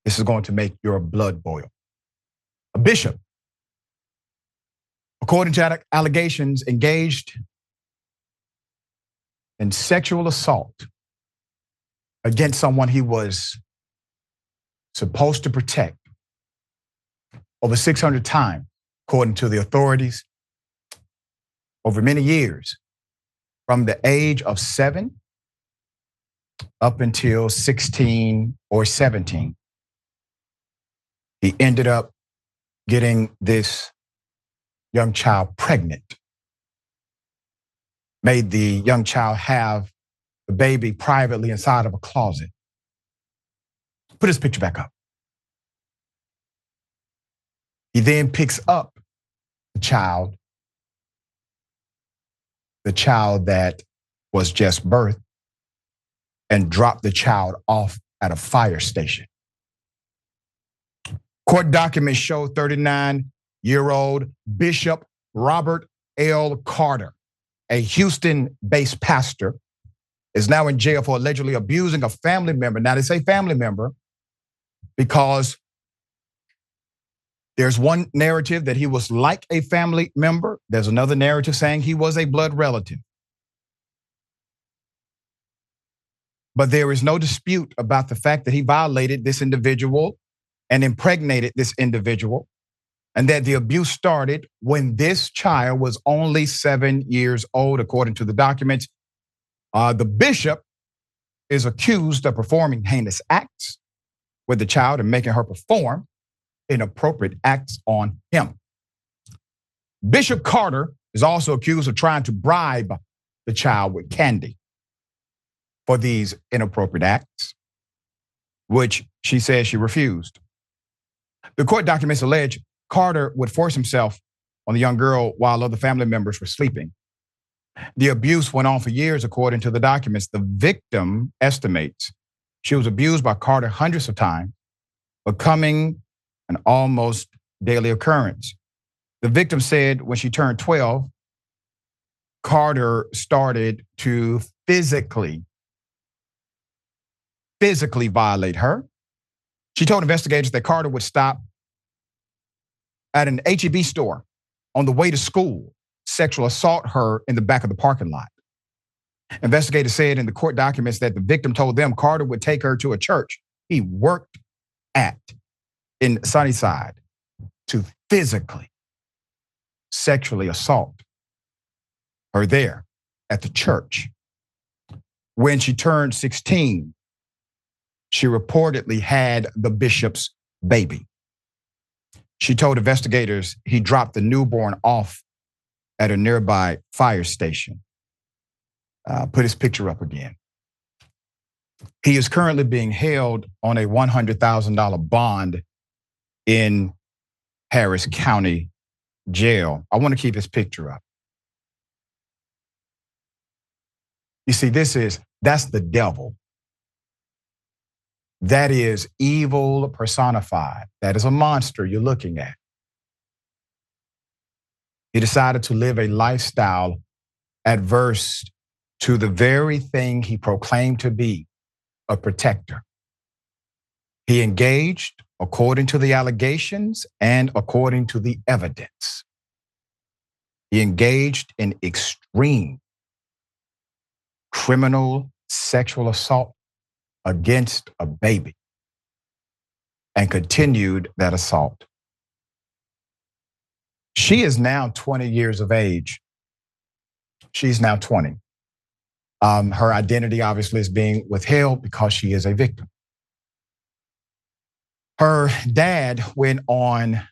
This is going to make your blood boil. A bishop, according to allegations, engaged in sexual assault against someone he was supposed to protect over 600 times, according to the authorities, over many years, from the age of 7 up until 16 or 17. He ended up getting this young child pregnant, made the young child have the baby privately inside of a closet. Put his picture back up. He then picks up the child that was just birthed, and dropped the child off at a fire station. Court documents show 39-year-old Bishop Robert L. Carter, a Houston-based pastor, is now in jail for allegedly abusing a family member. Now, they say family member because there's one narrative that he was like a family member. There's another narrative saying he was a blood relative. But there is no dispute about the fact that he violated this individual and impregnated this individual, and that the abuse started when this child was only 7 years old, according to the documents. The bishop is accused of performing heinous acts with the child and making her perform inappropriate acts on him. Bishop Carter is also accused of trying to bribe the child with candy for these inappropriate acts, which she says she refused. The court documents allege Carter would force himself on the young girl while other family members were sleeping. The abuse went on for years, according to the documents. The victim estimates she was abused by Carter hundreds of times, becoming an almost daily occurrence. The victim said when she turned 12, Carter started to physically violate her. She told investigators that Carter would stop at an H-E-B store on the way to school, sexual assault her in the back of the parking lot. Investigators said in the court documents that the victim told them Carter would take her to a church he worked at in Sunnyside to physically, sexually assault her there at the church. When she turned 16, she reportedly had the bishop's baby. She told investigators he dropped the newborn off at a nearby fire station. Put his picture up again. He is currently being held on a $100,000 bond in Harris County Jail. I want to keep his picture up. You see, that's the devil. That is evil personified. That is a monster you're looking at. He decided to live a lifestyle adverse to the very thing he proclaimed to be a protector. He engaged, according to the allegations and according to the evidence, he engaged in extreme criminal sexual assault against a baby and continued that assault. She is now 20 years of age. She's now 20. Her identity obviously is being withheld because she is a victim. Her dad went on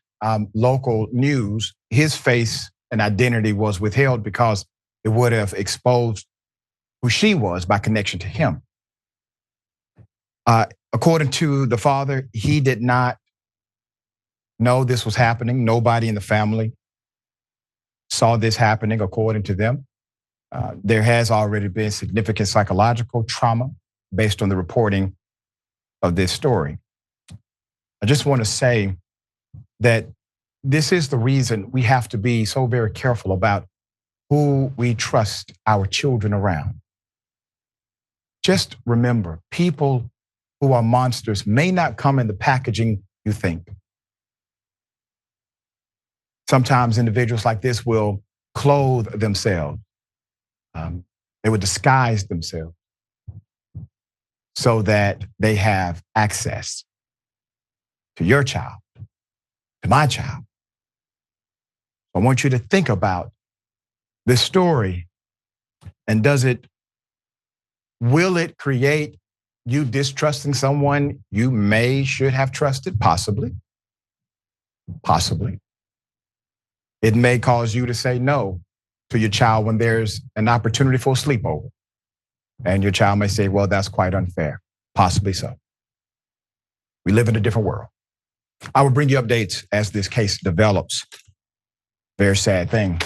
local news. His face and identity was withheld because it would have exposed who she was by connection to him. According to the father, he did not know this was happening. Nobody in the family saw this happening, according to them. There has already been significant psychological trauma based on the reporting of this story. I just want to say that this is the reason we have to be so very careful about who we trust our children around. Just remember, people who are monsters may not come in the packaging you think. Sometimes individuals like this will clothe themselves. They would disguise themselves so that they have access to your child, to my child. I want you to think about this story, and will it create you distrusting someone you should have trusted? Possibly. Possibly. It may cause you to say no to your child when there's an opportunity for a sleepover. And your child may say, well, that's quite unfair. Possibly so. We live in a different world. I will bring you updates as this case develops. Very sad thing.